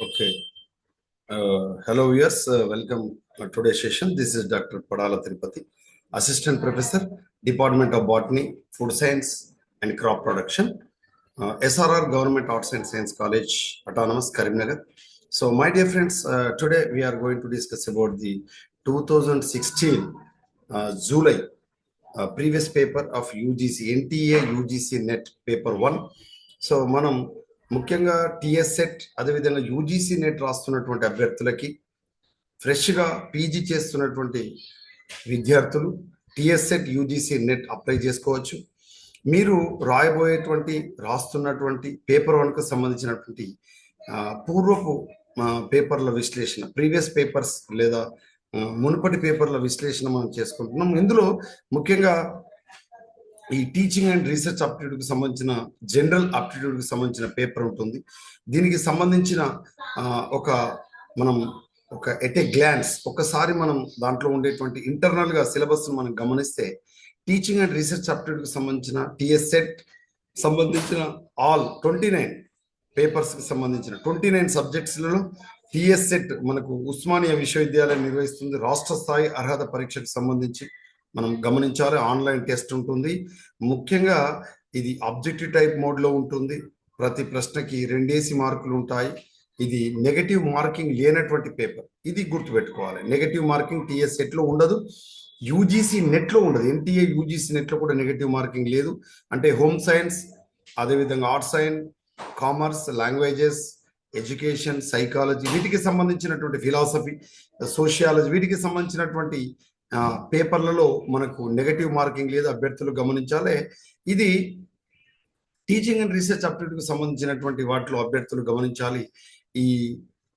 Okay. Hello, viewers. Welcome today's session. This is Dr. Padala Tirupati, Assistant Professor, Department of Botany, Food Science, and Crop Production, SRR Government Arts and Science College, Autonomous, Karimnagar. So, my dear friends, today we are going to discuss about the 2016 July previous paper of UGC, NTA UGC NET paper 1. So మనం ముఖ్యంగా TS set అదేవిధంగా UGC net రాస్తున్నటువంటి అభ్యర్థులకి ఫ్రెష్గా PG చేస్తున్నటువంటి విద్యార్థులు TS set UGC net apply చేసుకోవచ్చు. మీరు రాస్తున్నటువంటి paper వన్కు సంబంధించినటువంటి పూర్వపు పేపర్ల విశ్లేషణ, ప్రీవియస్ పేపర్స్ లేదా మునుపటి పేపర్ల విశ్లేషణ మనం చేసుకుంటున్నాం. ఇందులో ముఖ్యంగా ఈ టీచింగ్ అండ్ రీసెర్చ్ ఆప్టిట్యూడ్కి సంబంధించిన జనరల్ ఆప్టిట్యూడ్కి సంబంధించిన పేపర్ ఉంటుంది. దీనికి సంబంధించిన ఒక ఎట్ ఏ గ్లాన్స్ ఒకసారి మనం దాంట్లో ఉండేటువంటి ఇంటర్నల్గా సిలబస్ మనం గమనిస్తే టీచింగ్ అండ్ రీసెర్చ్ ఆప్టిట్యూడ్కి సంబంధించిన టిఎస్ సెట్ సంబంధించిన ఆల్ 29 పేపర్స్కి సంబంధించిన 29 సబ్జెక్ట్స్లలో టిఎస్ సెట్ మనకు ఉస్మానియా విశ్వవిద్యాలయం నిర్వహిస్తుంది. రాష్ట్ర స్థాయి అర్హత పరీక్షకు సంబంధించి మనం గమనించాలి. ఆన్లైన్ టెస్ట్ ఉంటుంది. ముఖ్యంగా ఇది ఆబ్జెక్టివ్ టైప్ మోడ్లో ఉంటుంది. ప్రతి ప్రశ్నకి 2 మార్కులు ఉంటాయి. ఇది నెగటివ్ మార్కింగ్ లేనటువంటి పేపర్. ఇది గుర్తుపెట్టుకోవాలి. నెగటివ్ మార్కింగ్ టిఎస్ సెట్లో ఉండదు, యూజీసీ నెట్లో ఉండదు. ఎన్టీఏ యూజీసీ నెట్లో కూడా నెగటివ్ మార్కింగ్ లేదు. అంటే హోమ్ సైన్స్, అదేవిధంగా arts science, commerce, languages, education, psychology, వీటికి సంబంధించినటువంటి ఫిలాసఫీ, సోషియాలజీ, వీటికి సంబంధించినటువంటి పేపర్లలో మనకు నెగటివ్ మార్కింగ్ లేదు. అభ్యర్థులు గమనించాలి. ఇది టీచింగ్ అండ్ రీసెర్చ్ ఆప్టిట్యూడ్కి సంబంధించినటువంటి వాటిలో అభ్యర్థులు గమనించాలి. ఈ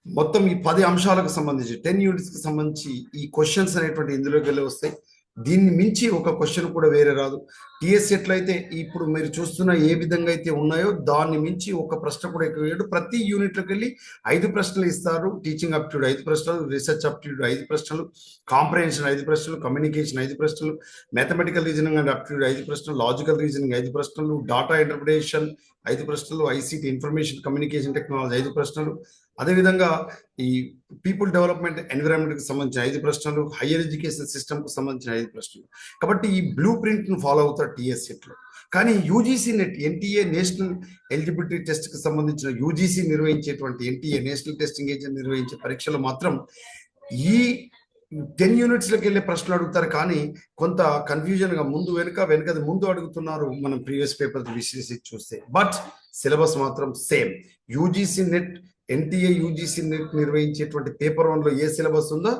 మొత్తం ఈ 10 అంశాలకు సంబంధించి 10 యూనిట్స్కి సంబంధించి ఈ క్వశ్చన్స్ అనేటువంటి ఇందులోకి వెళ్ళి వస్తాయి. దీన్ని మించి ఒక క్వశ్చన్ కూడా వేరే రాదు. టిఎస్ సెట్లు అయితే ఇప్పుడు మీరు చూస్తున్న ఏ విధంగా అయితే ఉన్నాయో దాన్ని మించి ఒక ప్రశ్న కూడా ఎక్కువ వేయడు. ప్రతి యూనిట్లోకి వెళ్ళి 5 ప్రశ్నలు ఇస్తారు. టీచింగ్ ఆప్టిట్యూడ్ 5 ప్రశ్నలు, రీసెర్చ్ ఆప్టిట్యూడ్ 5 ప్రశ్నలు, కాంప్రహెన్షన్ 5 ప్రశ్నలు, కమ్యూనికేషన్ 5 ప్రశ్నలు, మ్యాథమెటికల్ రీజనింగ్ అండ్ ఆప్టిట్యూడ్ 5 ప్రశ్నలు, లాజికల్ రీజనింగ్ 5 ప్రశ్నలు, డాటా ఇంటర్ప్రిటేషన్ 5 ప్రశ్నలు, ఐసీటీ ఇన్ఫర్మేషన్ కమ్యూనికేషన్ టెక్నాలజీ 5 ప్రశ్నలు, అదేవిధంగా ఈ పీపుల్ డెవలప్మెంట్ ఎన్విరాన్మెంట్కి సంబంధించిన 5 ప్రశ్నలు, హయ్యర్ ఎడ్యుకేషన్ సిస్టమ్కి సంబంధించిన 5 ప్రశ్నలు. కాబట్టి ఈ బ్లూ ప్రింట్ను ఫాలో అవుతారు టిఎస్ సెట్లో. కానీ UGC NET, NTA national eligibility టెస్ట్కి సంబంధించిన యూజీసీ నిర్వహించేటువంటి ఎన్టీఏ నేషనల్ టెస్టింగ్ ఏజెంట్ నిర్వహించే పరీక్షలు మాత్రం ఈ 10 యూనిట్స్లోకి వెళ్ళే ప్రశ్నలు అడుగుతారు. కానీ కొంత కన్ఫ్యూజన్గా వెనుకది ముందు అడుగుతున్నారు మనం ప్రీవియస్ పేపర్ విశ్లేషించి చూస్తే. బట్ సిలబస్ మాత్రం same. UGC NET, NTA UGC NET నిర్వహించేటువంటి పేపర్ 1లో ఏ సిలబస్ ఉందో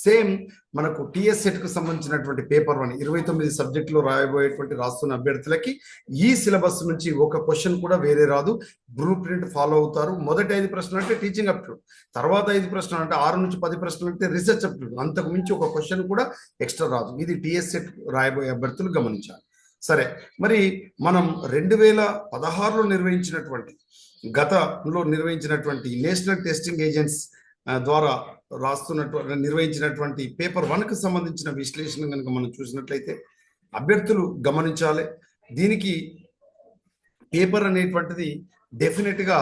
సేమ్ మనకు టిఎస్ సెట్కు సంబంధించినటువంటి పేపర్ 1 29 సబ్జెక్టులో రాస్తున్న అభ్యర్థులకి ఈ సిలబస్ నుంచి ఒక క్వశ్చన్ కూడా వేరే రాదు. బ్లూ ప్రింట్ ఫాలో అవుతారు. మొదటి 5 ప్రశ్నలు అంటే టీచింగ్ ఆప్టిట్యూడ్, తర్వాత 5 ప్రశ్నలు అంటే 6 నుంచి 10 ప్రశ్నలు అంటే రీసెర్చ్ ఆప్టిట్యూడ్. అంతకు మించి ఒక క్వశ్చన్ కూడా ఎక్స్ట్రా రాదు. ఇది టిఎస్ సెట్ రాయబోయే అభ్యర్థులు గమనించాలి. సరే, మరి మనం 2016లో నిర్వహించినటువంటి నేషనల్ టెస్టింగ్ ఏజెంట్స్ ద్వారా నిర్వహించినటువంటి పేపర్ 1కు సంబంధించిన విశ్లేషణ కనుక మనం చూసినట్లయితే అభ్యర్థులు గమనించాలి. దీనికి పేపర్ అనేటువంటిది డెఫినెట్గా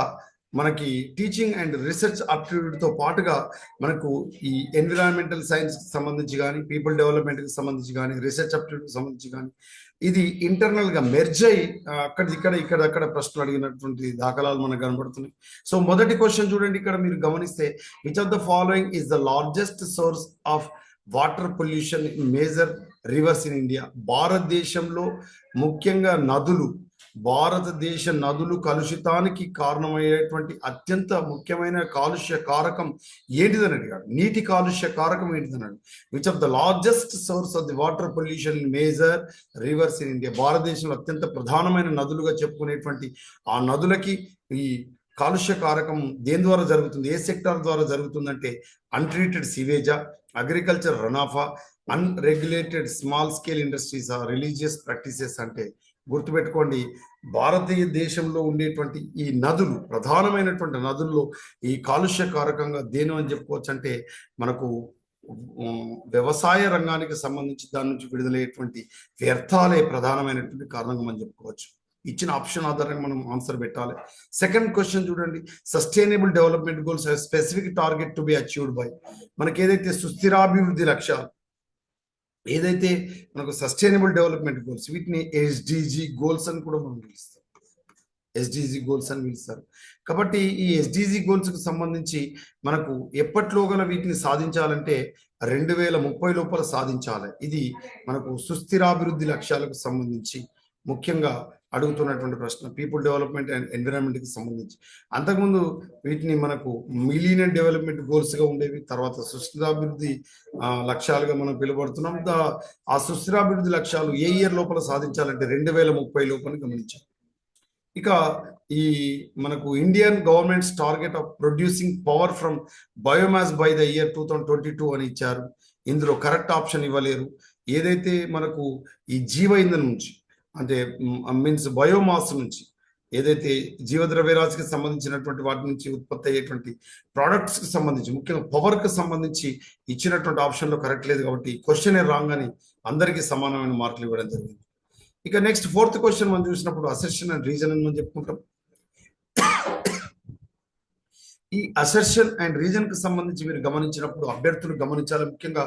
మనకి టీచింగ్ అండ్ రీసెర్చ్ ఆప్టిట్యూడ్తో పాటుగా మనకు ఈ ఎన్విరాన్మెంటల్ సైన్స్కి సంబంధించి కానీ, పీపుల్ డెవలప్మెంట్కి సంబంధించి కానీ, రీసెర్చ్ ఆప్టిట్యూడ్కి సంబంధించి కానీ ఇది ఇంటర్నల్గా మెర్జ్ అయ్యి ఇక్కడ ప్రశ్నలు అడిగినటువంటి దాఖలాలు మనకు కనబడుతున్నాయి. సో మొదటి క్వశ్చన్ చూడండి. ఇక్కడ మీరు గమనిస్తే which of the following is the largest source of water pollution in major rivers in India. భారతదేశంలో ముఖ్యంగా భారతదేశ నదులు కలుషితానికి కారణమయ్యేటువంటి అత్యంత ముఖ్యమైన కాలుష్య కారకం ఏంటిదని అడిగాడు. నీటి కాలుష్య కారకం ఏంటిదన్నాడు. Which of the largest source of the water pollution in major rivers in India. భారతదేశంలో అత్యంత ప్రధానమైన నదులుగా చెప్పుకునేటువంటి ఆ నదులకి ఈ కాలుష్య కారకం దేని ద్వారా జరుగుతుంది, ఏ సెక్టార్ ద్వారా జరుగుతుందంటే అన్ట్రీటెడ్ సివేజా, అగ్రికల్చర్ రనాఫా, unregulated small scale industries, religious practices. అంటే గుర్తుపెట్టుకోండి, భారతదేశంలో ఉండేటువంటి ఈ నదులు, ప్రధానమైనటువంటి నదుల్లో ఈ కాలుష్య కారకంగా దేని అని చెప్పుకోవచ్చు అంటే మనకు వ్యవసాయ రంగానికి సంబంధించి దాని నుంచి విడుదలయ్యేటువంటి వ్యర్థాలే ప్రధానమైనటువంటి కారణంగా మనం చెప్పుకోవచ్చు. ఇచ్చిన ఆప్షన్ ఆధారంగా మనం ఆన్సర్ పెట్టాలి. సెకండ్ క్వశ్చన్ చూడండి, sustainable development goals specific target to be achieved by. మనకి ఏదైతే సుస్థిరాభివృద్ధి లక్ష్యాలు, ఏదైతే మనకు సస్టైనబుల్ డెవలప్మెంట్ గోల్స్, వీటిని ఎస్డిజి గోల్స్ అని కూడా మనం పిలుస్తాం. ఎస్డిజి గోల్స్ అని పిలుస్తారు. కాబట్టి ఈ ఎస్డిజి గోల్స్ కు సంబంధించి మనకు ఎప్పట్లోగల వీటిని సాధించాలంటే 2030 లోపల సాధించాలి. ఇది మనకు సుస్థిరాభివృద్ధి లక్ష్యాలకు సంబంధించి ముఖ్యంగా అడుగుతున్నటువంటి ప్రశ్న, పీపుల్ డెవలప్మెంట్ అండ్ ఎన్విరాన్మెంట్ కి సంబంధించి. అంతకుముందు వీటిని మనకు మిలీనియం డెవలప్మెంట్ గోల్స్ గా ఉండేవి, తర్వాత సుస్థిరాభివృద్ధి లక్ష్యాలుగా మనం పిలువబడుతున్నాం. ఆ సుస్థిరాభివృద్ధి లక్ష్యాలు ఏ ఇయర్ లోపల సాధించాలంటే 2030 లోపల గమనించాలి. ఇక ఈ మనకు Indian governments target of producing power from biomass by the year 2022 అని ఇచ్చారు. ఇందులో కరెక్ట్ ఆప్షన్ ఇవ్వలేరు. ఏదైతే మనకు ఈ జీవ ఇంధనం నుంచి, అంటే మీన్స్ బయోమాస్ నుంచి, ఏదైతే జీవద్రవ్యరాశికి సంబంధించినటువంటి వాటి నుంచి ఉత్పత్తి అయ్యేటువంటి ప్రోడక్ట్స్ కి సంబంధించి, ముఖ్యంగా పవర్ కి సంబంధించి ఇచ్చినటువంటి ఆప్షన్ లో కరెక్ట్ లేదు. కాబట్టి క్వశ్చన్ రాంగ్ అని అందరికీ సమానమైన మార్కులు ఇవ్వడం జరిగింది. ఇక నెక్స్ట్ ఫోర్త్ క్వశ్చన్ మనం చూసినప్పుడు అసెర్షన్ అండ్ రీజన్ అని మనం చెప్పుకుంటాం. ఈ అసెర్షన్ అండ్ రీజన్ కి సంబంధించి మీరు గమనించినప్పుడు అభ్యర్థులు గమనించాలి. ముఖ్యంగా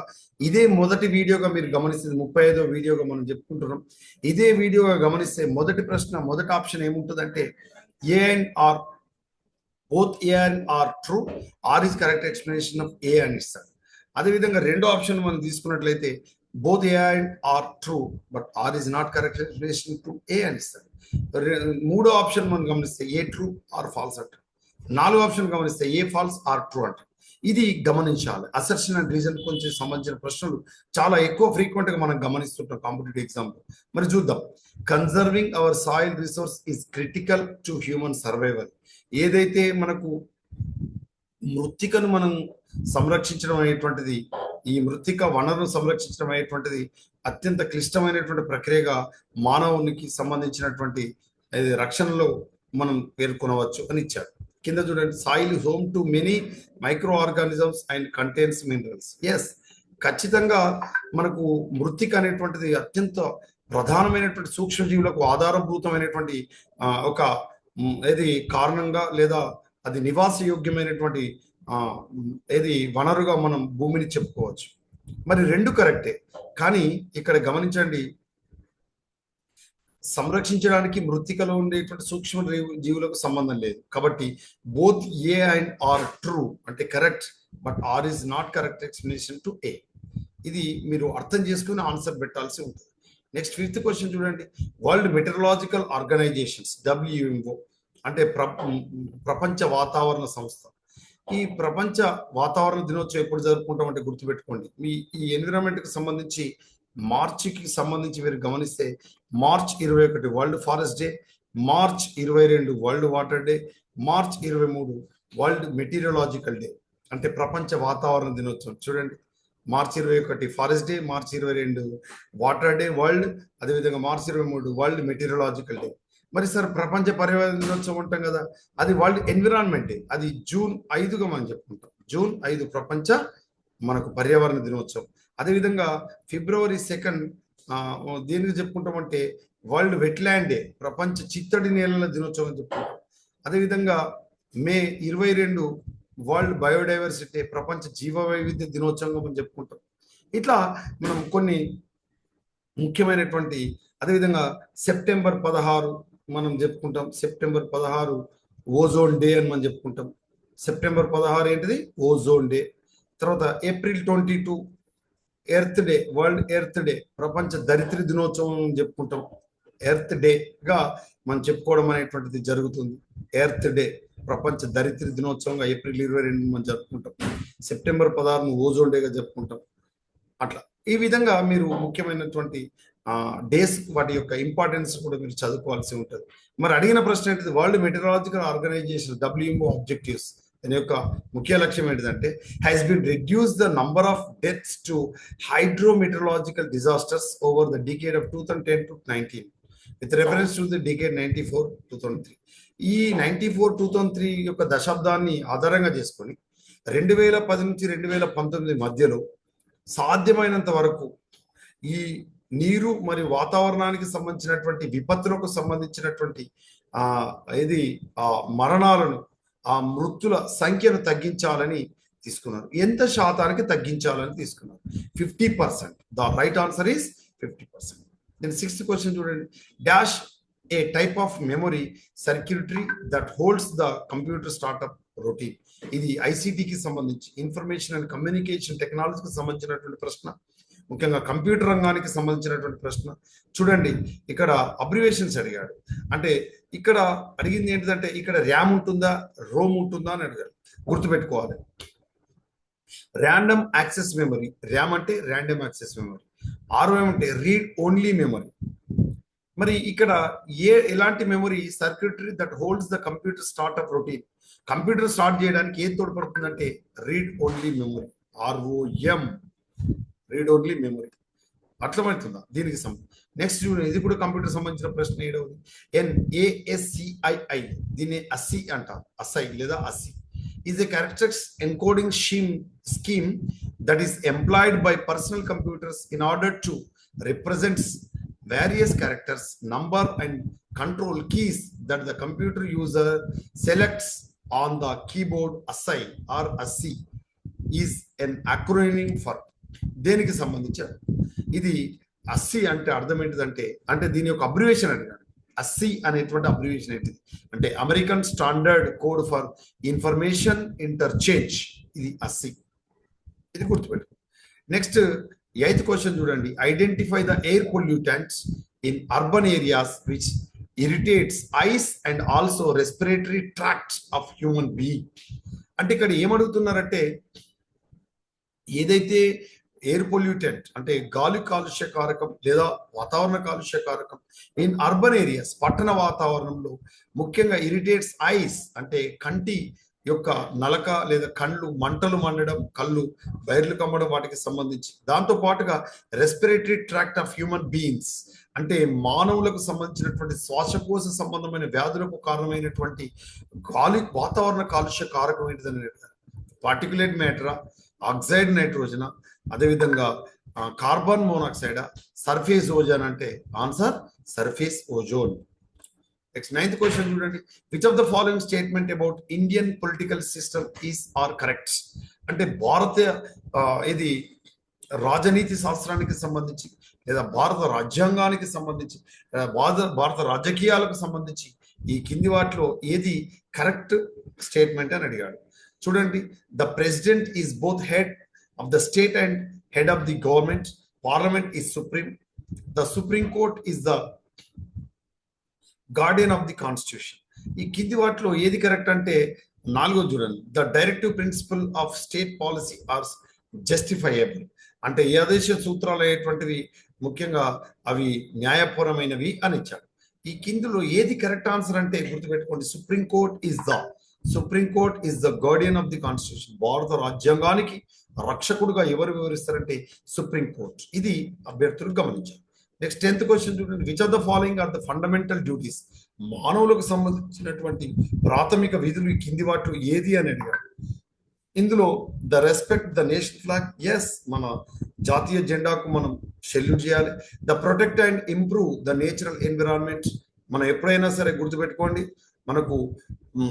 ఇదే మొదటి వీడియోగా మీరు గమనిస్తే 35వ వీడియోగా మనం చెప్పుకుంటున్నాం. ఇదే వీడియోగా గమనిస్తే మొదటి ప్రశ్న, మొదటి ఆప్షన్ ఏముంటుందంటే A and R, both A and R true, R is correct explanation of A అని ఇస్తారు. అదేవిధంగా రెండో ఆప్షన్ మనం తీసుకున్నట్లయితే both A and R true, but R is not correct explanation to A అని ఇస్తారు. మూడో ఆప్షన్ మనం గమనిస్తే ఏ ట్రూ ఆర్ ఫాల్స్ అంటారు. నాలుగో ఆప్షన్ గమనిస్తే ఏ ఫాల్స్ ఆర్ ట్రూ అంటారు. ఇది గమనించాలి. అసెర్షన్ అండ్ రీజన్ కొంచెం సంబంధించిన ప్రశ్నలు చాలా ఎక్కువ ఫ్రీక్వెంట్ గా మనం గమనిస్తుంటాం కాంపిటేటివ్ ఎగ్జామ్ లో. మరి చూద్దాం. Conserving our soil resource is critical to human survival. ఏదైతే మనకు మృత్తికను మనం సంరక్షించడం అనేటువంటిది, ఈ మృత్తిక వనరును సంరక్షించడం అనేటువంటిది అత్యంత క్లిష్టమైనటువంటి ప్రక్రియగా మానవునికి సంబంధించినటువంటి రక్షణలో మనం పేర్కొనవచ్చు అని ఇచ్చాడు. కింద చూడండి, soil home to many micro organisms and contains minerals. Yes, ఖచ్చితంగా మనకు మృత్తిక అనేటువంటిది అత్యంత ప్రధానమైనటువంటి సూక్ష్మజీవులకు ఆధారభూతమైనటువంటి ఒక ఏది కారణంగా, లేదా అది నివాస యోగ్యమైనటువంటి ఏది వనరుగా మనం భూమిని చెప్పుకోవచ్చు. మరి రెండు కరెక్టే, కానీ ఇక్కడ గమనించండి, సంరక్షించడానికి మృత్తికలో ఉండేటువంటి సూక్ష్మ జీవులకు సంబంధం లేదు. కాబట్టి both A and R true అంటే correct, but R is not correct explanation to A. ఇది మీరు అర్థం చేసుకుని ఆన్సర్ పెట్టాల్సి ఉంటుంది. నెక్స్ట్ ఫిఫ్త్ క్వశ్చన్ చూడండి. వరల్డ్ మెటరలాజికల్ ఆర్గనైజేషన్స్ WMO అంటే ప్రపంచ వాతావరణ సంస్థ. ఈ ప్రపంచ వాతావరణ దినోత్సవం ఎప్పుడు జరుపుకుంటాం అంటే గుర్తుపెట్టుకోండి, ఈ ఎన్విరాన్మెంట్ కి సంబంధించి మార్చికి సంబంధించి మీరు గమనిస్తే March 21 world forest day, March 22 world water day, March 23 world meteorological day అంటే ప్రపంచ వాతావరణ దినోత్సవం. చూడండి, March 21 forest day, March 22 water day world, అదేవిధంగా మార్చ్ 23 వరల్డ్ మెటీరియలాజికల్ డే. మరి సార్ ప్రపంచ పర్యావరణ దినోత్సవం ఉంటాం కదా, అది వరల్డ్ ఎన్విరాన్మెంట్ డే, అది జూన్ 5గా మనం చెప్పుకుంటాం. జూన్ 5 ప్రపంచ మనకు పర్యావరణ దినోత్సవం. అదేవిధంగా ఫిబ్రవరి 2 దేనికి చెప్పుకుంటామంటే వరల్డ్ వెట్లాండ్ డే, ప్రపంచ చిత్తడి నేలల దినోత్సవం అని చెప్పుకుంటాం. అదేవిధంగా మే 22 వరల్డ్ బయోడైవర్సిటీ, ప్రపంచ జీవ వైవిధ్య దినోత్సవంగా మనం చెప్పుకుంటాం. ఇట్లా మనం కొన్ని ముఖ్యమైనటువంటి, అదేవిధంగా సెప్టెంబర్ 16 మనం చెప్పుకుంటాం. సెప్టెంబర్ 16 ఓజోన్ డే అని మనం చెప్పుకుంటాం. సెప్టెంబర్ 16 ఏంటిది? Ozone day. తర్వాత April 22 earth day, world earth day, ప్రపంచ ధరిత్రి దినోత్సవం చెప్పుకుంటాం. ఎర్త్ డేగా మనం చెప్పుకోవడం అనేటువంటిది జరుగుతుంది. ఎర్త్ డే ప్రపంచ ధరిత్రి దినోత్సవంగా ఏప్రిల్ 22 మనం జరుపుకుంటాం. సెప్టెంబర్ 16 ఓజోన్ డేగా జరుపుకుంటాం. అట్లా ఈ విధంగా మీరు ముఖ్యమైనటువంటి డేస్, వాటి యొక్క ఇంపార్టెన్స్ కూడా మీరు చదువుకోవాల్సి ఉంటుంది. మరి అడిగిన ప్రశ్న ఏంటిది? World meteorological organisation WMO objectives, దాని యొక్క ముఖ్య లక్ష్యం ఏంటిదంటే has been reduce the number of deaths to hydrometeorological disasters over the decade of 2010 to 19 with reference to the decade 94-2003. ఈ 94-2003 యొక్క దశాబ్దాన్ని ఆధారంగా చేసుకొని 2010 నుంచి 2019 మధ్యలో సాధ్యమైనంత వరకు ఈ నీరు మరియు వాతావరణానికి సంబంధించినటువంటి విపత్తులకు సంబంధించినటువంటి ఇది మరణాలను మృతుల సంఖ్యను తగ్గించాలని తీసుకున్నారు. ఎంత శాతానికి తగ్గించాలని తీసుకున్నారు? 50%. The right answer is 50%. Then 6th question చూడండి. Dash a type of memory circuitry that holds the computer startup routine. ఇది ఐసిటికి సంబంధించి, ఇన్ఫర్మేషన్ అండ్ కమ్యూనికేషన్ టెక్నాలజీకి సంబంధించినటువంటి ప్రశ్న, ముఖ్యంగా కంప్యూటర్ రంగానికి సంబంధించినటువంటి ప్రశ్న. చూడండి, ఇక్కడ అబ్రివేషన్స్ అడిగాడు. అంటే ఇక్కడ అడిగింది ఏంటిదంటే, ఇక్కడ ర్యామ్ ఉంటుందా రోమ్ ఉంటుందా అని అడిగాడు. గుర్తుపెట్టుకోవాలి, ర్యాండమ్ యాక్సెస్ మెమరీ, ర్యామ్ అంటే ర్యాండమ్ యాక్సెస్ మెమరీ, ఆర్ఓఎం అంటే రీడ్ ఓన్లీ మెమరీ. మరి ఇక్కడ ఎలాంటి memory? Circuitry that holds the computer startup routine. Computer start చేయడానికి ఏం తోడ్పడుతుందంటే read only memory, R O M, read only memory. అర్థమవుతుందా దీనికి సంబంధించి? నెక్స్ట్ ఇది కూడా కంప్యూటర్ సంబంధించిన ప్రశ్న. ఏడవది NASCII, దీన్ని అస్సి అంటారు, అస్సై లేదా అస్సి. is a characters encoding scheme that is employed by personal computers in order to represent various characters, number and control keys that the computer user selects on the keyboard. ASCII or ASCII is an acronym for. దేనికి సంబంధించారు? ఇది అస్సి అంటే అర్థం ఏంటిదంటే, అంటే దీని యొక్క abbreviation అడిగాడు. అస్సి అనేటువంటి అబ్రివేషన్ ఏంటిది అంటే American standard code for information interchange, ఇది అస్సి. ఇది గుర్తుపెట్టు. నెక్స్ట్ 8th క్వశ్చన్ చూడండి. Identify the air pollutants in urban areas which irritates ice and also respiratory tracts of human being. అంటే ఇక్కడ ఏమడుగుతున్నారంటే, ఏదైతే ఎయిర్ పొల్యూటెంట్ అంటే గాలి కాలుష్య కారకం లేదా వాతావరణ కాలుష్య కారకం ఇన్ అర్బన్ ఏరియాస్, పట్టణ వాతావరణంలో ముఖ్యంగా ఇరిటేట్స్ ఐస్ అంటే కంటి యొక్క నలక లేదా కళ్ళు మంటలు మండడం, కళ్ళు బైర్లు కమ్మడం, వాటికి సంబంధించి. దాంతో పాటుగా respiratory tract of human beings అంటే మానవులకు సంబంధించినటువంటి శ్వాసకోశ సంబంధమైన వ్యాధులకు కారణమైనటువంటి గాలి వాతావరణ కాలుష్య కారకం ఏంటిదని పార్టికులేట్ మ్యాటరా, ఆక్సైడ్ నైట్రోజన్, అదేవిధంగా కార్బన్ మోనాక్సైడ్, సర్ఫేస్ ఓజోన్. అంటే answer surface ozone. Next 9th question చూడండి. Which of the following statement about Indian political system is are correct. అంటే భారతీయ ఇది రాజనీతి శాస్త్రానికి సంబంధించి లేదా భారత రాజ్యాంగానికి సంబంధించి, భారత రాజకీయాలకు సంబంధించి ఈ కింది వాటిలో ఏది కరెక్ట్ స్టేట్మెంట్ అని అడిగాడు. చూడండి, the president is both head of the state and head of the government. Parliament is supreme. The Supreme Court is the guardian of the constitution. ఈ కింది వాటిలో ఏది కరెక్ట్ అంటే 4వ చూడండి. The directive principle of state policy are justifiable. అంటే ఈ ఆదేశ సూత్రాలు అయ్యేటువంటివి ముఖ్యంగా అవి న్యాయపరమైనవి అని ఇచ్చాడు. ఈ కిందిలో ఏది కరెక్ట్ ఆన్సర్ అంటే గుర్తుపెట్టుకోండి, supreme court is the Guardian of the constitution. భారత రాజ్యాంగానికి రక్షకుడుగా ఎవరు వివరిస్తారంటే సుప్రీం కోర్ట్. ఇది అభ్యర్థులు గమనించారు. నెక్స్ట్ 10th క్వశ్చన్ చూడండి. Which of the following are the fundamental duties. మానవులకు సంబంధించినటువంటి ప్రాథమిక విధులు ఈ కింది వాటిలో ఏది అని అడిగారు. ఇందులో the respect the national flag, yes, మన జాతీయ జెండాకు మనం సెల్యూట్ చేయాలి. The protect and improve the natural environment. మనం ఎప్పుడైనా సరే గుర్తుపెట్టుకోండి, మనకు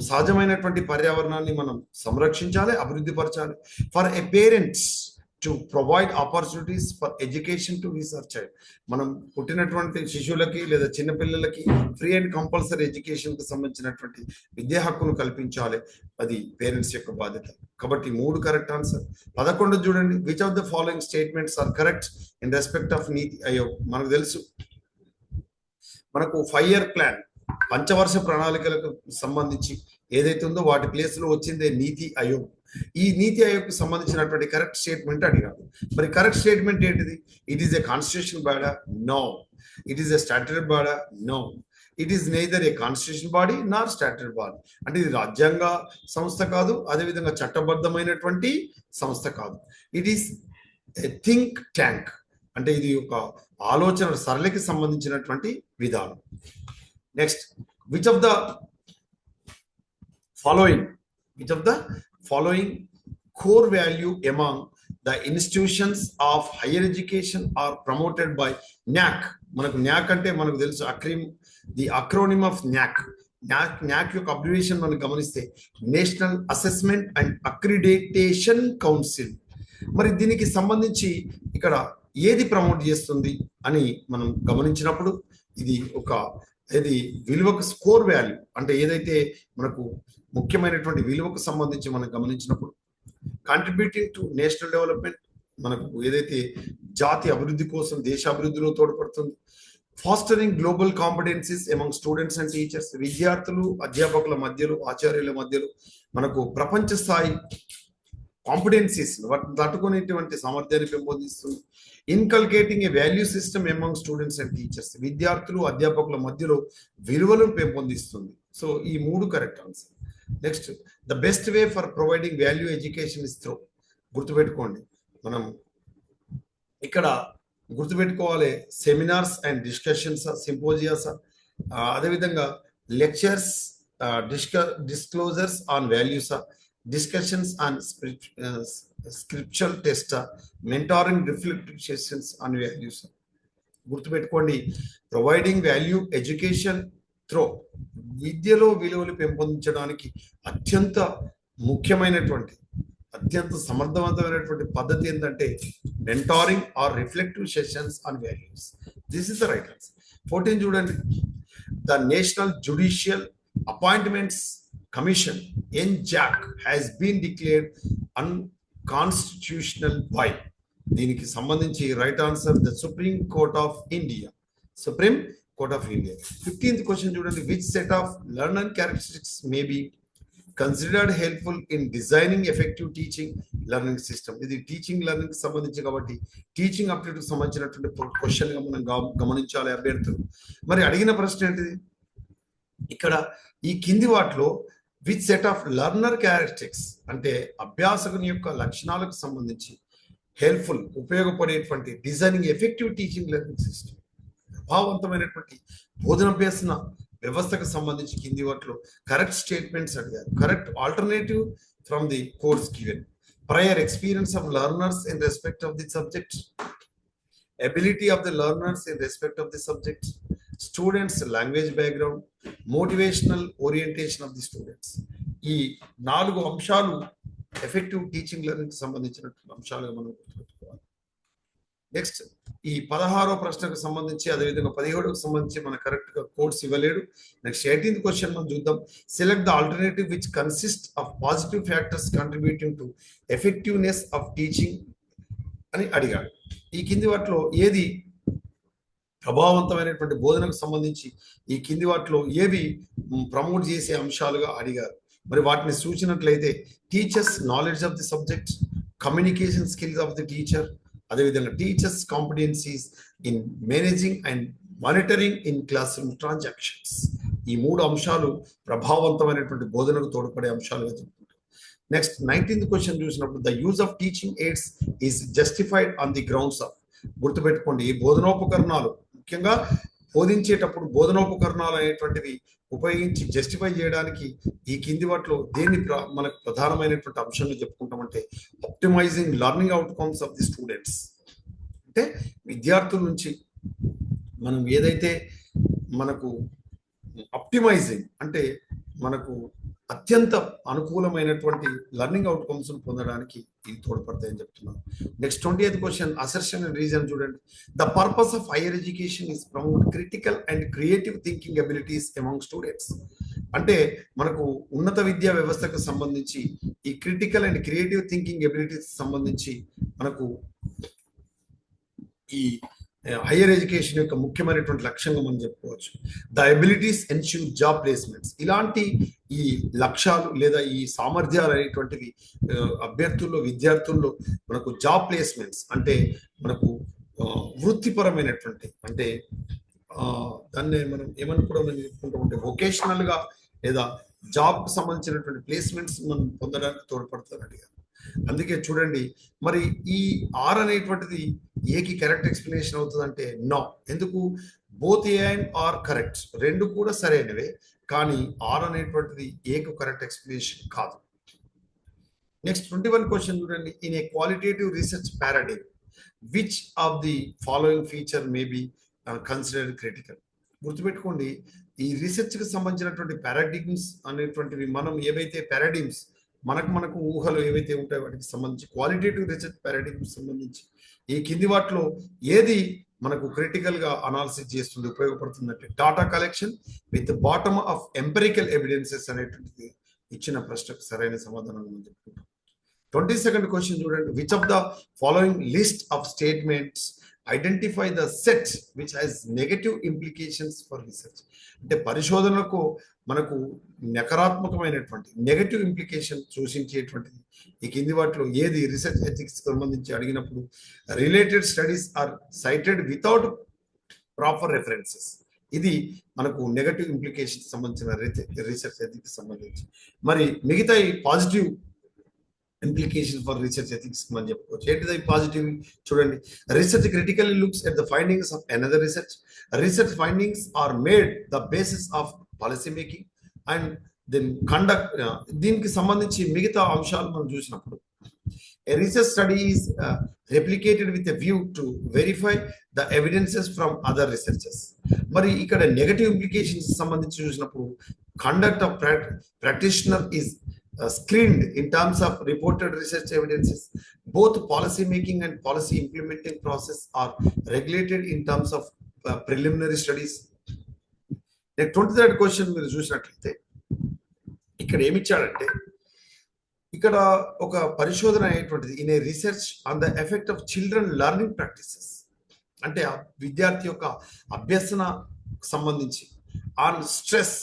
సహజమైనటువంటి పర్యావరణాన్ని మనం సంరక్షించాలి, అభివృద్ధి పరచాలి. For a parents to provide opportunities for education to research child. మనం పుట్టినటువంటి శిశువులకి లేదా చిన్నపిల్లలకి ఫ్రీ అండ్ కంపల్సరీ ఎడ్యుకేషన్ కి సంబంధించినటువంటి విద్యా హక్కును కల్పించాలి, అది పేరెంట్స్ యొక్క బాధ్యత. కాబట్టి 3 కరెక్ట్ ఆన్సర్. 11 చూడండి. Which of the following statements are correct in respect of NITI Aayog. మనకు తెలుసు, మనకు 5-year ప్లాన్, పంచవర్ష ప్రణాళికలకు సంబంధించి ఏదైతే ఉందో వాటి ప్లేస్ లో వచ్చిందే నీతి ఆయోగ్. ఈ నీతి ఆయోగ్ కి సంబంధించినటువంటి కరెక్ట్ స్టేట్మెంట్ అడిగాడు. మరి కరెక్ట్ స్టేట్మెంట్ ఏంటిది? It is a constitution body? No. It is a statutory body? No. It is neither a constitution body nor statutory body. అంటే ఇది రాజ్యాంగ సంస్థ కాదు, అదేవిధంగా చట్టబద్ధమైనటువంటి సంస్థ కాదు. It is a think tank. అంటే ఇది ఒక ఆలోచన సరళికి సంబంధించినటువంటి విధానం. Next, which of the following core value among the institutions of higher education are promoted by NAAC. మనకు న్యాక్ అంటే మనకు తెలుసు, the acronym of NAAC. NAAC యొక్క అబ్రివేషన్ మనం గమనిస్తే National Assessment and Accreditation Council. మరి దీనికి సంబంధించి ఇక్కడ ఏది ప్రమోట్ చేస్తుంది అని మనం గమనించినప్పుడు ఇది విలువకు స్కోర్ వాల్యూ, అంటే ఏదైతే మనకు ముఖ్యమైనటువంటి విలువకు సంబంధించి మనం గమనించినప్పుడు కాంట్రిబ్యూటింగ్ టు నేషనల్ డెవలప్మెంట్, మనకు ఏదైతే జాతి అభివృద్ధి కోసం, దేశ అభివృద్ధిలో తోడ్పడుతుంది. Fostering global competencies among students and teachers, విద్యార్థులు అధ్యాపకుల మధ్యలో, ఆచార్యుల మధ్యలో మనకు ప్రపంచ స్థాయి కాంపిటెన్సీస్ తట్టుకునేటువంటి సామర్థ్యాన్ని పెంపొందిస్తుంది. Inculcating a value system among students and teachers, విద్యార్థులు అధ్యాపకుల మధ్యలో విలువలను పెంపొందిస్తుంది. సో ఈ మూడు correct answer. Next, the best way for providing value education is through. గుర్తుపెట్టుకోండి, మనం ఇక్కడ గుర్తుపెట్టుకోవాలి సెమినార్స్ అండ్ డిస్కషన్స్, సింపోజియాస్, అదేవిధంగా lectures, disclosures on values, discussions on scriptural test, mentoring reflective sessions on values. గుర్తుపెట్టుకోండి, ప్రొవైడింగ్ వాల్యూ ఎడ్యుకేషన్ త్రో, విద్యలో విలువలు పెంపొందించడానికి అత్యంత ముఖ్యమైనటువంటి, అత్యంత సమర్థవంతమైనటువంటి పద్ధతి ఏంటంటే mentoring or reflective sessions on values. This is the right answer. 14 చూడండి, the national judicial appointments Commission NJAC has been declared unconstitutional by. దీనికి సంబంధించి right answer the supreme court of India. Supreme court of India. 15th question చూడండి, which set of learner characteristics may be considered helpful in designing effective teaching learning system. ఇది teaching learning సంబంధించి కాబట్టి teaching aptitude సంబంధించినటువంటి question గా మనం గమనించాలి అభ్యర్థులు. మరి అడిగిన ప్రశ్న ఏంటిది ఇక్కడ, ఈ కింది వాటిలో which set of learner characteristics అంటే అభ్యాసకుని యొక్క లక్షణాలకు సంబంధించి హెల్ప్ఫుల్, ఉపయోగపడేటువంటి designing effective teaching learning system, ప్రభావవంతమైనటువంటి బోధనాభ్యాసన వ్యవస్థకు సంబంధించి కింది వాటిలో కరెక్ట్ స్టేట్మెంట్స్ అడిగారు. Correct alternative from the course given, prior experience of learners in respect of the subject, ability of the learners in respect of the subject, students language background, motivational orientation of the students. ఈ 4 అంశాలు effective teaching learning సంబంధించినటువంటి అంశాలుగా మనం గుర్తుపెట్టుకోవాలి. Next, ఈ 16వ ప్రశ్నకు సంబంధించి, అదేవిధంగా 17కు సంబంధించి మన కరెక్ట్ గా కోడ్స్ ఇవ్వలేడు. నెక్స్ట్ 18th క్వశ్చన్ మనం చూద్దాం. Select the alternative which consist of positive factors contributing to effectiveness of teaching అని అడిగాడు. ఈ కింది వాటిలో ఏది ప్రభావవంతమైనటువంటి బోధనకు సంబంధించి ఈ కింది వాటిలో ఏవి ప్రమోట్ చేసే అంశాలుగా అడిగారు. మరి వాటిని సూచినట్లయితే teachers knowledge of the subject, communication skills of the teacher, అదేవిధంగా teachers competencies in managing and monitoring in classroom transactions. ఈ 3 అంశాలు ప్రభావవంతమైనటువంటి బోధనకు తోడ్పడే అంశాలుగా చెప్తుంటారు. నెక్స్ట్ 19th క్వశ్చన్ చూసినప్పుడు, the use of teaching aids is justified on the grounds of. గుర్తుపెట్టుకోండి, ఈ బోధనోపకరణాలు ముఖ్యంగా బోధించేటప్పుడు బోధనోపకరణాలు అనేటువంటివి ఉపయోగించి జస్టిఫై చేయడానికి ఈ కింది వాటిలో దేన్ని మనకు ప్రధానమైనటువంటి అంశంగా చెప్పుకుంటామంటే optimising learning outcomes of the students. అంటే విద్యార్థుల నుంచి మనం ఏదైతే మనకు ఆప్టిమైజింగ్ అంటే మనకు అత్యంత అనుకూలమైనటువంటి లెర్నింగ్ అవుట్కమ్స్ పొందడానికి ఇది తోడ్పడతాయని చెప్తున్నాను. Next 20th question, assertion and reason చూడండి. The purpose of higher education is promote critical and creative thinking abilities among students. అంటే మనకు ఉన్నత విద్యా వ్యవస్థకు సంబంధించి ఈ critical and creative thinking abilities సంబంధించి మనకు ఈ హైయర్ ఎడ్యుకేషన్ యొక్క ముఖ్యమైనటువంటి లక్ష్యంగా మనం చెప్పుకోవచ్చు. The abilities ensure job placements. ఇలాంటి ఈ లక్ష్యాలు లేదా ఈ సామర్థ్యాలు అనేటువంటివి అభ్యర్థుల్లో, విద్యార్థుల్లో మనకు జాబ్ ప్లేస్మెంట్స్ అంటే మనకు వృత్తిపరమైనటువంటి, అంటే దాన్ని మనం ఏమని కూడా మనం చెప్పుకుంటూ ఉంటే వొకేషనల్ గా లేదా జాబ్ కు సంబంధించినటువంటి ప్లేస్మెంట్స్ మనం పొందడానికి తోడ్పడుతుంది అడిగారు. అందుకే చూడండి, మరి ఈ ఆర్ అనేటువంటిది ఏకి కరెక్ట్ ఎక్స్ప్లెనేషన్ అవుతుందంటే నో. ఎందుకు? బోత్ ఏ అండ్ ఆర్ కరెక్ట్, రెండు కూడా సరైనవే, కానీ ఆర్ అనేటువంటిది ఏకు కరెక్ట్ ఎక్స్ప్లెనేషన్ కాదు. నెక్స్ట్ 21 క్వశ్చన్ చూడండి. In a qualitative research paradigm which of the following feature may be considered critical. గుర్తుపెట్టుకోండి, ఈ రీసెర్చ్ కి సంబంధించినటువంటి పారాడిమ్స్ అనేటువంటివి మనం ఏవైతే పారాడిమ్స్ మనకు ఊహలు ఏవైతే ఉంటాయో వాటికి సంబంధించి క్వాలిటేటివ్ రీసెర్చ్ పారాడిమ్స్ సంబంధించి ఈ కింది వాటిలో ఏది మనకు క్రిటికల్ గా అనాలిసిస్ చేస్తుంది, ఉపయోగపడుతుంది అంటే data collection with bottom of empirical evidences అనేటువంటిది ఇచ్చిన ప్రశ్నకు సరైన సమాధానం మనం చెప్పుకుంటాం. 22nd క్వశ్చన్ చూడండి. Which of the following list of statements identify the set which has negative implications for research. అంటే పరిశోధనకు మనకు నకారాత్మకమైనటువంటి నెగటివ్ ఇంప్లికేషన్ సూచించేటువంటిది ఈ కింది వాటిలో ఏది రీసెర్చ్ ఎథిక్స్ సంబంధించి అడిగినప్పుడు related studies are cited without proper references. ఇది మనకు నెగటివ్ ఇంప్లికేషన్ సంబంధించిన రీసెర్చ్ ఎథిక్స్ సంబంధించి. మరి మిగతా positive implications for research ethics మనం చెప్పుకోవచ్చు. ఏంటిది పాజిటివ్ చూడండి. Research critically looks at the findings of another research. Research findings are made the basis of policy making and then conduct. దీనికి సంబంధించి మిగతా అంశాలు మనం చూసినప్పుడు a research study is replicated with a view to verify the evidences from other researchers. మరి ఇక్కడ negative implications సంబంధించి చూసినప్పుడు conduct of practitioner is screened in terms of reported research evidences. Both policy making and policy implementing process are regulated in terms of preliminary studies. The 23rd question మీరు చూసినట్లయితే ఇక్కడ ఏమి ఇచ్చాడంటే ఇక్కడ ఒక పరిశోధన అయ్యేటువంటిది in a research on the effect of children learning practices. అంటే విద్యార్థి యొక్క అభ్యసన సంబంధించి on stress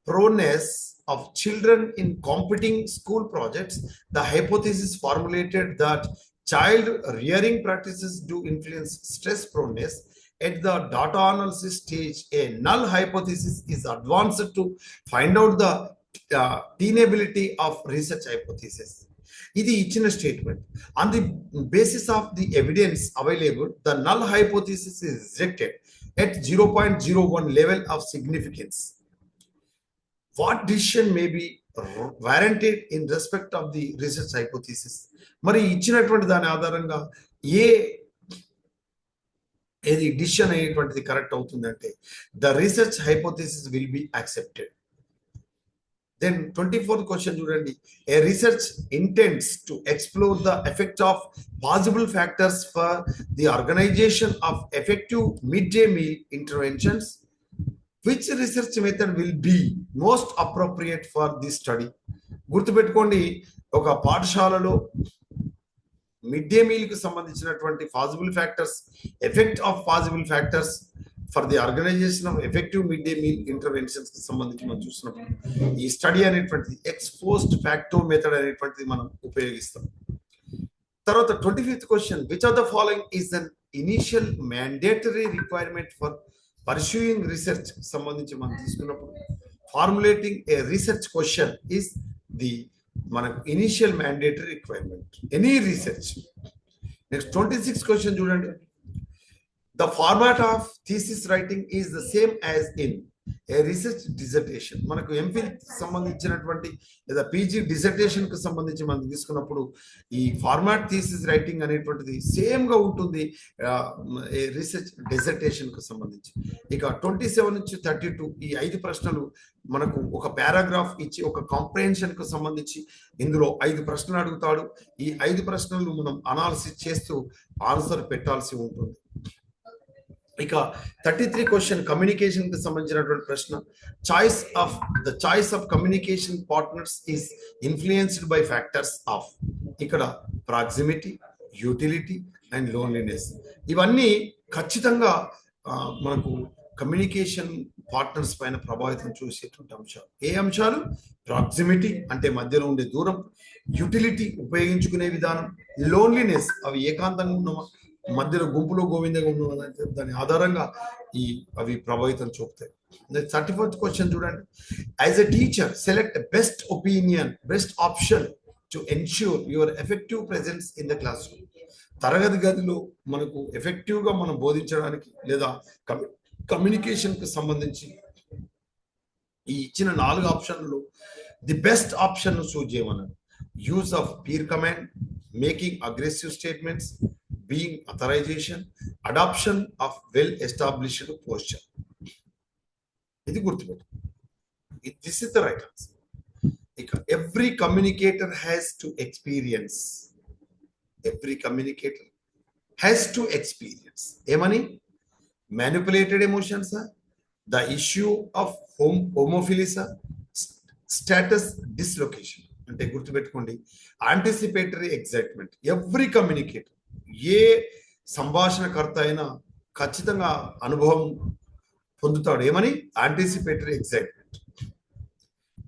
proneness of children in competing school projects. The hypothesis formulated that child rearing practices do influence stress proneness. At the data analysis stage, a null hypothesis is advanced to find out the tenability of research hypothesis. ఇది ఇచ్చిన statement. On the basis of the evidence available, the null hypothesis is rejected at 0.01 level of significance. What decision may be warranted in respect of the research hypothesis? మరి ఇచ్చినటువంటి దాని ఆధారంగా ఏది decision అయ్యేటువంటిది correct అవుతుందంటే the research hypothesis will be accepted. Then 24th question చూడండి. A research intends to explore the effect of possible factors for the organisation of effective mid day meal interventions. Which research method will be most appropriate for this study? గుర్తుపెట్టుకోండి, ఒక పాఠశాలలో mid day meal కి సంబంధించినటువంటి possible factors, effect of possible factors for the organisation of effective mid day meal interventions కి సంబంధించి మనం చూసినప్పుడు ఈ స్టడీ అనేటువంటిది ఎక్స్పోస్ట్ ఫ్యాక్టో మెథడ్ అనేటువంటిది మనం ఉపయోగిస్తాం. తర్వాత 25th question. Which of the following is an initial mandatory requirement for pursuing research సంబంధించి మనం తీసుకున్నప్పుడు formulating a research question is the మనకు initial mandatory requirement any research. Next 26th question చూడండి. The format of thesis writing is the same as in a research dissertation. మనకు MPhil సంబంధించినటువంటి లేదా PG dissertation కు సంబంధించి మనం తీసుకున్నప్పుడు ఈ ఫార్మాట్ థీసిస్ రైటింగ్ అనేటువంటిది సేమ్ గా ఉంటుంది రీసెర్చ్ డిజర్టేషన్ కు సంబంధించి. ఇక 27 నుంచి 32 ఈ 5 ప్రశ్నలు మనకు ఒక పారాగ్రాఫ్ ఇచ్చి ఒక కాంప్రహెన్షన్ కు సంబంధించి ఇందులో 5 ప్రశ్నలు అడుగుతాడు. ఈ 5 ప్రశ్నలు మనం అనాలిసిస్ చేస్తూ ఆన్సర్ పెట్టాల్సి ఉంటుంది. ఇక 33 క్వశ్చన్ కమ్యూనికేషన్ కి సంబంధించినటువంటి ప్రశ్న. Choice of communication partners is influenced by factors of. ఇక్కడ ప్రాక్సిమిటీ, యూటిలిటీ అండ్ లోన్లీనెస్ ఇవన్నీ ఖచ్చితంగా మనకు కమ్యూనికేషన్ పార్ట్నర్స్ పైన ప్రభావితం చూసేటువంటి అంశాలు. ఏ అంశాలు? ప్రాక్సిమిటీ అంటే మధ్యలో ఉండే దూరం, యూటిలిటీ ఉపయోగించుకునే విధానం, లోన్లీనెస్ అవి ఏకాంతంగా ఉన్న మధ్యలో గుంపులో గోవిందంగా ఉన్నదంటే దాని ఆధారంగా అవి ప్రభావితం చూపుతాయి. 34th క్వశ్చన్ చూడండి. As a teacher select best opinion, best option to ensure your effective presence in the class room. తరగతి గదిలో మనకు ఎఫెక్టివ్ గా మనం బోధించడానికి లేదా కమ్యూనికేషన్ కు సంబంధించి ఈ ఇచ్చిన 4 ఆప్షన్లు ది బెస్ట్ ఆప్షన్ చూస్ చేయమన్నారు. use of peer command, making aggressive statements, being authorization, adoption of well established posture. ఇది గుర్తుపెట్టు. This is the right answer. ఇక every communicator has to experience. Every communicator has to experience ఏమని? Manipulated ఎమోషన్సా, the issue of హోమోఫిలిసా, status dislocation. అంటే గుర్తుపెట్టుకోండి, anticipatory excitement. Every communicator, ఏ సంభాషణకర్త అయినా ఖచ్చితంగా అనుభవం పొందుతాడు. ఏమని? Anticipatory excitement.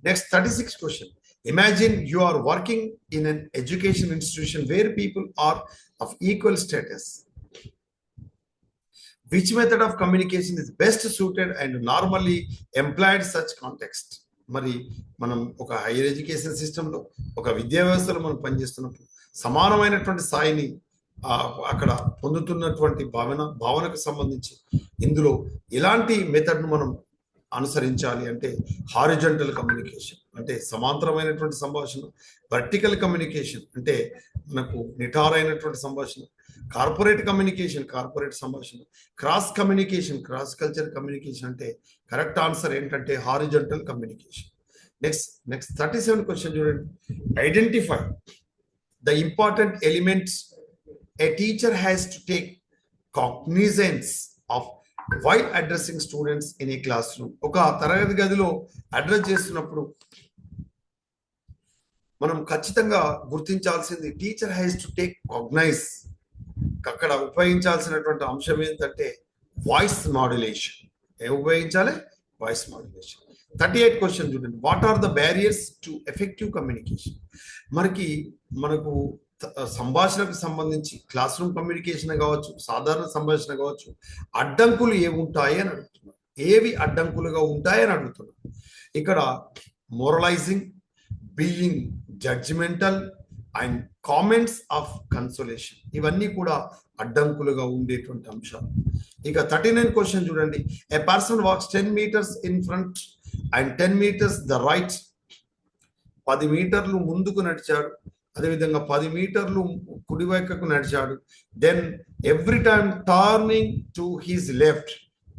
Next 36 question. Imagine you are working in an education institution where people are of equal status. Which method of communication is best suited and normally employed such context? మరి మనం ఒక హైయర్ ఎడ్యుకేషన్ సిస్టంలో, ఒక విద్యా వ్యవస్థలో మనం పనిచేస్తున్నప్పుడు సమానమైనటువంటి స్థాయిని అక్కడ పొందుతున్నటువంటి భావనకు సంబంధించి ఇందులో ఎలాంటి మెథడ్ను మనం అనుసరించాలి అంటే హారిజంటల్ కమ్యూనికేషన్ అంటే సమాంతరమైనటువంటి సంభాషణ, వర్టికల్ కమ్యూనికేషన్ అంటే మనకు నిటారైనటువంటి సంభాషణ, కార్పొరేట్ కమ్యూనికేషన్ కార్పొరేట్ సంభాషణ, cross communication cross culture communication. అంటే కరెక్ట్ ఆన్సర్ ఏంటంటే హారిజంటల్ కమ్యూనికేషన్. నెక్స్ట్ 37 క్వశ్చన్ చూడండి. Identify the important elements a teacher has to take cognizance of while addressing students in a classroom. ఒక తరగతి గదిలో address చేస్తున్నప్పుడు మనం ఖచ్చితంగా గుర్తించాల్సింది teacher has to take cognize. అక్కడ ఉపయోగించాల్సినటువంటి అంశం ఏంటంటే వాయిస్ మాడ్యులేషన్. ఏం ఉపయోగించాలి? Voice modulation. 38 క్వశ్చన్ చూడండి. What are the barriers to effective communication? మనకు సంభాషణకు సంబంధించి క్లాస్ రూమ్ కమ్యూనికేషన్ కావచ్చు, సాధారణ సంభాషణ కావచ్చు, అడ్డంకులు ఏముంటాయి అని అడుగుతున్నారు. ఏవి అడ్డంకులుగా ఉంటాయని అడుగుతున్నారు. ఇక్కడ moralising, being judgemental and comments of consolation, ఇవన్నీ కూడా అడ్డంకులుగా ఉండేటువంటి అంశాలు. ఇక 39 క్వశ్చన్ చూడండి. A person walks 10 meters in front and 10 meters the right. 10 మీటర్లు ముందుకు నడిచాడు, అదేవిధంగా 10 మీటర్లు కుడివైపుకు నడిచాడు. Then every time turning to his left.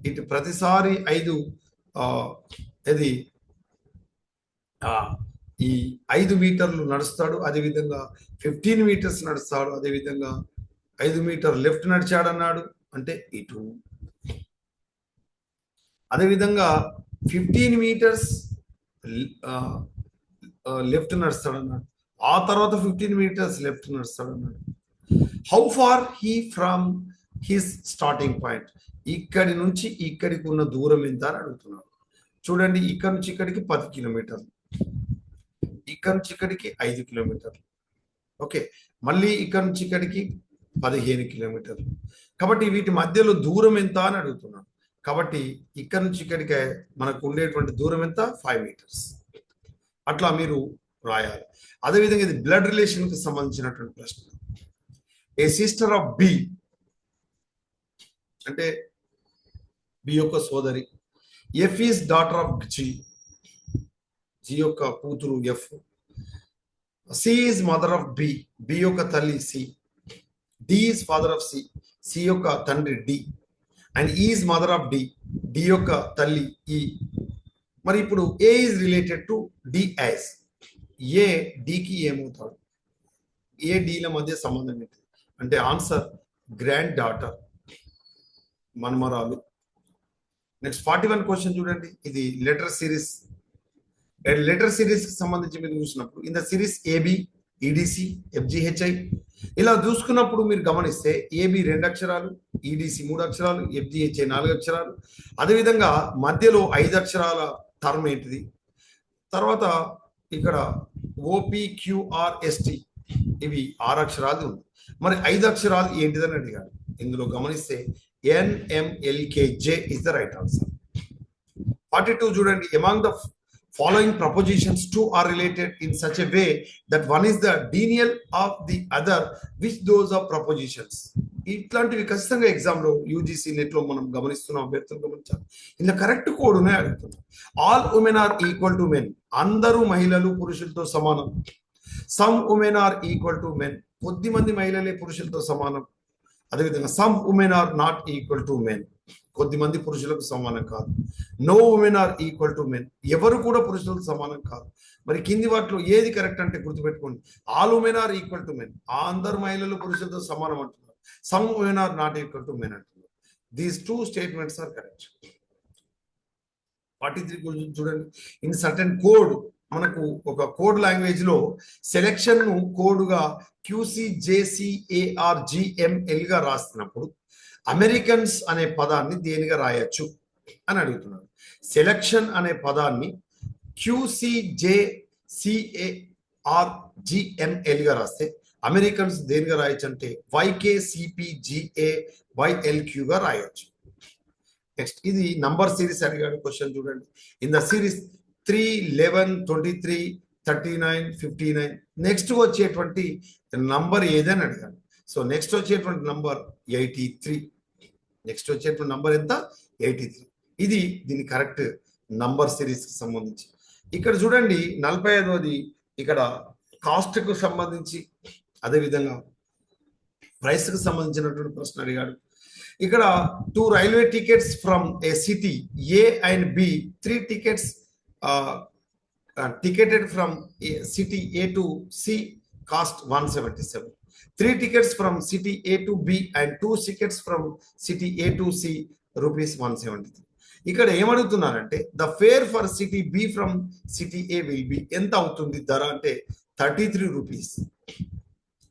ఇటు ప్రతిసారి 5 ఈ 5 మీటర్లు నడుస్తాడు. అదేవిధంగా 15 meters నడుస్తాడు. అదేవిధంగా 5 మీటర్ లెఫ్ట్ నడిచాడు అన్నాడు అంటే ఇటు. అదేవిధంగా 15 meters లెఫ్ట్ నడుస్తాడు అన్నాడు. ఆ తర్వాత 15 meters లెఫ్ట్ నడుస్తాడు అన్నాడు. How far he from his starting point. ఇక్కడి నుంచి ఇక్కడికి ఉన్న దూరం ఎంత అని అడుగుతున్నాడు. చూడండి, ఇక్కడ నుంచి ఇక్కడికి 10 kilometers, ఇక్కడ నుంచి ఇక్కడికి 5 kilometers. ఓకే, మళ్ళీ ఇక్కడ నుంచి ఇక్కడికి 15 kilometers. కాబట్టి వీటి మధ్యలో దూరం ఎంత అని అడుగుతున్నాడు. కాబట్టి ఇక్కడ నుంచి ఇక్కడికి మనకు ఉండేటువంటి దూరం ఎంత? 5 meters. అట్లా మీరు రాయాలి. అదేవిధంగా ఇది బ్లడ్ రిలేషన్ కి సంబంధించినటువంటి ప్రశ్న. ఏ సిస్టర్ ఆఫ్ బి అంటే బి యొక్క సోదరి. F is daughter of G, G యొక్క కూతురు F. C is mother of B, B యొక్క తల్లి C. D is father of C, C యొక్క తండ్రి D. And E is mother of D, D యొక్క తల్లి ఈ. మరి ఇప్పుడు A is related to D as. A డికి ఏమవుతాడు? ఏ డీల మధ్య సంబంధం ఏంటి అంటే answer granddaughter, మన్మరాలు. Next 41 question చూడండి. ఇది లెటర్ సిరీస్. లెటర్ సిరీస్ కి సంబంధించి మీరు చూసినప్పుడు in the series A B, E D C, F G H I ఇలా చూసుకున్నప్పుడు మీరు గమనిస్తే ఏబి 2 అక్షరాలు, ఈడిసి 3 అక్షరాలు, ఎఫ్జిహెచ్ఐ 4 అక్షరాలు. అదేవిధంగా మధ్యలో 5 అక్షరాల టర్మ్ ఏంటిది. తర్వాత ఇక్కడ ఓపిక్యూఆర్ఎస్టి ఇవి 6 అక్షరాలు ఉంది. మరి 5 అక్షరాలు ఏంటిదని అడిగాడు. ఇందులో గమనిస్తే ఎన్ఎంఎల్కేజే ఇస్ ద రైట్ ఆన్సర్. 42 చూడండి. Among the following propositions two are related in such a way that one is the denial of the other, which those are propositions. ఇట్లాంటివి ఖచ్చితంగా ఎగ్జామ్ లో యూజీసీ నెట్ లో మనం గమనిస్తున్నాం, అభ్యర్థులు గమనించాలి. ఇందులో కరెక్ట్ కోడ్ ఉన్నాయి అడుగుతున్నాం. All women are equal to men, అందరూ మహిళలు పురుషులతో సమానం. Some women are equal to men, కొద్ది మంది మహిళలే పురుషులతో సమానం. అదేవిధంగా some women are not equal to men, కొద్ది మంది పురుషులకు సమానం కాదు. No women are equal to men, ఎవరు కూడా పురుషులకు సమానం కాదు. మరి కింది వాటిలో ఏది కరెక్ట్ అంటే గుర్తుపెట్టుకోండి, all women are equal to men, ఆ అందరు మహిళలు పురుషులతో సమానం అంటున్నారు. Some women are not equal to men అంటున్నారు. These two statements are correct. 43 గురించి చూడండి. ఇన్ సర్టెన్ కోడ్, మనకు ఒక కోడ్ లాంగ్వేజ్ లో సెలెక్షన్ ను కోడ్గా QCJCARGML గా రాస్తున్నప్పుడు అమెరికన్స్ అనే పదాన్ని దేనిగా రాయొచ్చు అని అడుగుతున్నారు. సెలెక్షన్ అనే పదాన్ని QCJCARGML గా రాస్తే అమెరికన్స్ దేనిగా రాయొచ్చు అంటే YKCPGAYLQ గా రాయొచ్చు. నెక్స్ట్, ఇది నంబర్ సిరీస్ అడిగాడు క్వశ్చన్ చూడండి. ఇన్ ద సిరీస్ 3, 11, 23, 39, 59, నెక్స్ట్ వచ్చేటువంటి నంబర్ ఏదని అడిగాను. సో నెక్స్ట్ వచ్చేటువంటి నంబర్ 83. నెక్స్ట్ వచ్చేటువంటి నంబర్ ఎంత? 83. ఇది దీని కరెక్ట్ నంబర్ సిరీస్ కి సంబంధించి. ఇక్కడ చూడండి 45వది, ఇక్కడ కాస్ట్ కు సంబంధించి అదేవిధంగా ప్రైస్ కు సంబంధించినటువంటి ప్రశ్న అడిగాడు. ఇక్కడ 2 railway tickets from A city A and B, 3 tickets ticketed from city A to C cost 177. 3 tickets from city A to B and 2 tickets from city A to C rupees 173. ఇక్కడ ఏమడుగుతున్నారంటే the fare for city B from city A will be, ఎంత అవుతుంది ధర అంటే 33 rupees.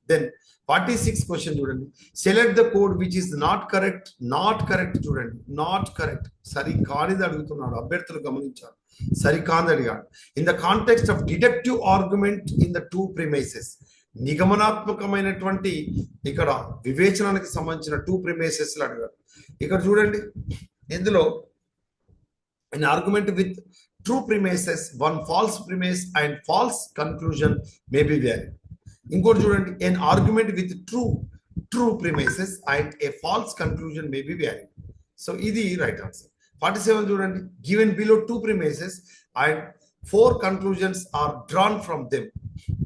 Then 46 question చూడండి. Select the code which is not correct. Not correct చూడండి, not correct సరి కానిది అడుగుతున్నాడు. అభ్యర్థులు గమనించాలి, సరి కానిది అడిగాడు. In the context of deductive argument in the 2 premises, నిగమనాత్మకమైనటువంటి ఇక్కడ వివేచనానికి సంబంధించిన 2 ప్రిమైసెస్ అడిగాడు. ఇక్కడ చూడండి, ఇందులో an argument with true premises, one false premise and false conclusion may be valid. ఇంకోటి చూడండి, an argument with true premises and a false conclusion may be valid. So ఇది రైట్ ఆన్సర్. 47 చూడండి, given below 2 premises and 4 conclusions are drawn from them,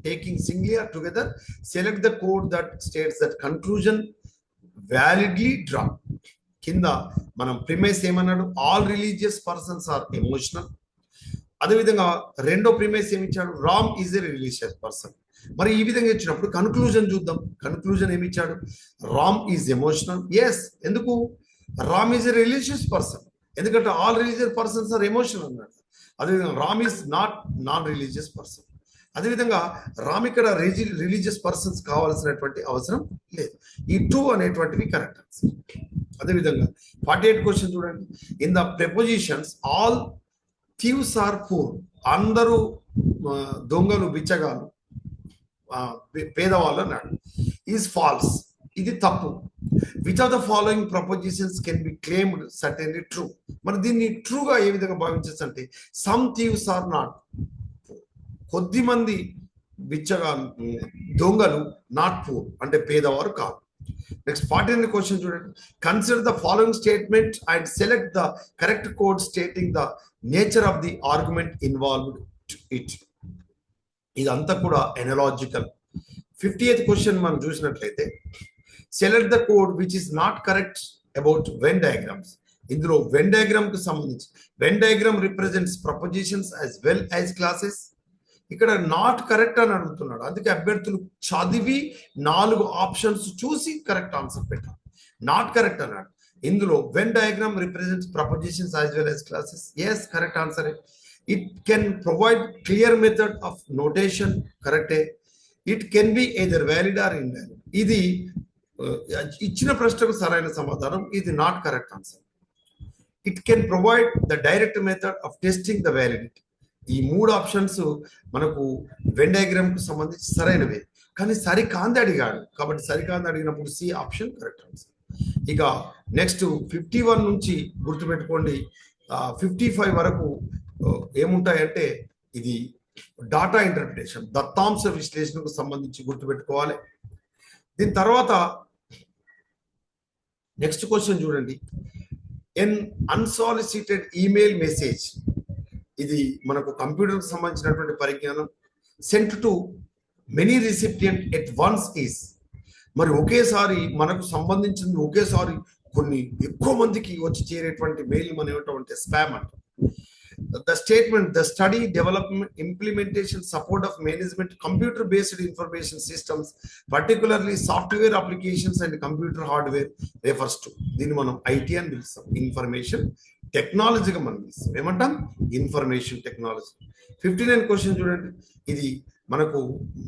taking singly or together, select the code that states that conclusion validly drawn. కింద మనం premise ఏమన్నాడు, all religious persons are emotional. అదేవిధంగా రెండో premise ఏమి ఇచ్చాడు, Ram is a religious person. మరి ఈ విధంగా ఇచ్చినప్పుడు కన్క్లూజన్ చూద్దాం. కన్క్లూజన్ ఏమి ఇచ్చాడు, రామ్ ఈజ్ ఎమోషనల్. ఎస్, ఎందుకు? Ram is a religious person, ఎందుకంటే all religious persons are emotional అన్నాడు. అదేవిధంగా Ram is non religious person. అదేవిధంగా రామ్ ఇక్కడ రిలీజియస్ పర్సన్స్ కావాల్సినటువంటి అవసరం లేదు. ఈ 2 అనేటువంటివి కరెక్ట్ ఆన్సర్. అదేవిధంగా 48 క్వశ్చన్ చూడండి. In the prepositions all thieves are poor, అందరూ దొంగలు బిచ్చగాలు పేదవాళ్ళు అన్నాడు. ఈజ్ ఫాల్స్, ఇది తప్పు. Which of the following propositions can be claimed certainly true. మరి దీన్ని ట్రూగా ఏ విధంగా భావించచ్చు అంటే సమ్ థీవ్స్ ఆర్ నాట్, కొద్ది మంది బిచ్చగాలు దొంగలు నాట్ పూర్ అంటే పేదవారు కాదు. నెక్స్ట్ 49 క్వశ్చన్ చూడండి. Consider the following statement and select the correct code stating the nature of the argument involved it. ఇదంతా కూడా ఎనలాజికల్. 58th క్వశ్చన్ మనం చూసినట్లయితే select the code which is not correct about Venn diagrams. ఇందులో Venn diagram కు సంబంధించి when diagram represents propositions as well as classes. ఇక్కడ not correct అని అడుగుతున్నాడు, అందుకే అభ్యర్థులు చదివి 4 ఆప్షన్స్ చూసి కరెక్ట్ ఆన్సర్ పెట్టారు. నాట్ కరెక్ట్ అన్నాడు. ఇందులో Venn diagram represents propositions as well as classes. Yes, correct answer. It can provide clear method of notation, కరెక్టే. It can be either valid or invalid. ఇది ఇచ్చిన ప్రశ్నకు సరైన సమాధానం. ఇది not correct answer. It can provide the direct method of testing the validity. ఈ 3 options మనకు Venn diagram కు సంబంధించి సరైనవే, కానీ సరికాంది అడిగాడు కాబట్టి సరికాంది అడిగినప్పుడు సి ఆప్షన్ కరెక్ట్ ఆన్సర్. ఇక నెక్స్ట్ 51 నుంచి గుర్తుపెట్టుకోండి, 55 వరకు ఏముంటాయంటే ఇది డాటా ఇంటర్ప్రిటేషన్, దత్తాంశ విశ్లేషణకు సంబంధించి గుర్తుపెట్టుకోవాలి. దీని తర్వాత నెక్స్ట్ క్వశ్చన్ చూడండి. ఎన్ అన్సాలిసిటెడ్ ఈమెయిల్ మెసేజ్, ఇది మనకు కంప్యూటర్కి సంబంధించినటువంటి పరిజ్ఞానం. Sent to many recipient at once is, మరి ఒకేసారి మనకు సంబంధించింది ఒకేసారి కొన్ని ఎక్కువ మందికి వచ్చి చేరేటువంటి మెయిల్ మనం ఏమంటే స్పామ్ అంట. The statement, the study, development, implementation, support of management, computer-based information systems, particularly software applications and computer hardware refers to. దీన్ని మనం ఐటీ అని పిలుస్తాం, ఇన్ఫర్మేషన్ టెక్నాలజీగా మనం పిలుస్తాం. ఏమంటాం? Information technology. 59 క్వశ్చన్ చూడండి, ఇది మనకు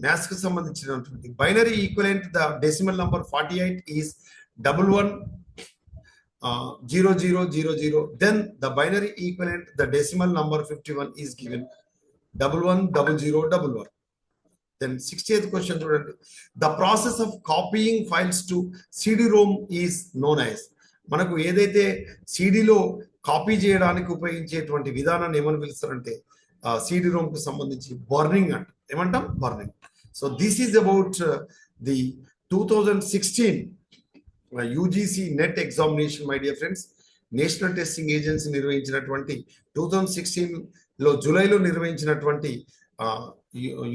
మ్యాథ్స్ కి సంబంధించినటువంటి binary equivalent the decimal number 48 is 110000. Then the binary equivalent, the decimal number 51 is given 110011. Then 60th question చూడండి, the process of copying files to CD-ROM is known as. మనకు ఏదైతే సిడిలో copy చేయడానికి ఉపయోగించేటువంటి విధానాన్ని ఏమని పిలుస్తారంటే CD-ROM కు సంబంధించి బర్నింగ్ అంట. ఏమంటాం? Burning. So this is about the 2016 UGC net examination. My dear friends, national testing agency నిర్వహించినటువంటి 2016 జూలైలో నిర్వహించినటువంటి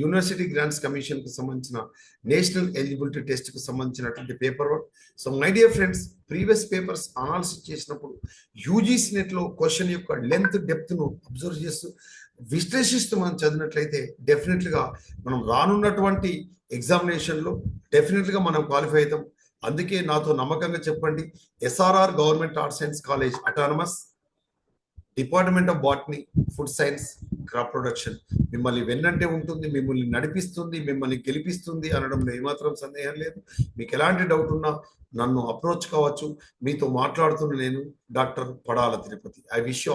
యూనివర్సిటీ గ్రాంట్స్ కమిషన్ కు సంబంధించిన నేషనల్ ఎలిజిబిలిటీ టెస్ట్ కు సంబంధించినటువంటి paper work. So my dear friends, previous papers analysis చేసినప్పుడు యూజీసీ నెట్ లో question యొక్క లెంత్ డెప్త్ ను అబ్జర్వ్ చేస్తూ విశ్లేషిస్తూ మనం చదివినట్లయితే డెఫినెట్లీగా మనం రానున్నటువంటి ఎగ్జామినేషన్ లో డెఫినెట్లీగా మనం క్వాలిఫై అవుతాం. అందుకే నాతో నమ్మకంగా చెప్పండి, SRR government arts science college autonomous, department of botany, food science, crop production మిమ్మల్ని వెన్నంటే ఉంటుంది, మిమ్మల్ని నడిపిస్తుంది, మిమ్మల్ని గెలిపిస్తుంది అనడంలో ఏమాత్రం సందేహం లేదు. మీకు ఎలాంటి డౌట్ ఉన్నా నన్ను అప్రోచ్ కావచ్చు. మీతో మాట్లాడుతున్న నేను doctor Padala Tirupati. I wish you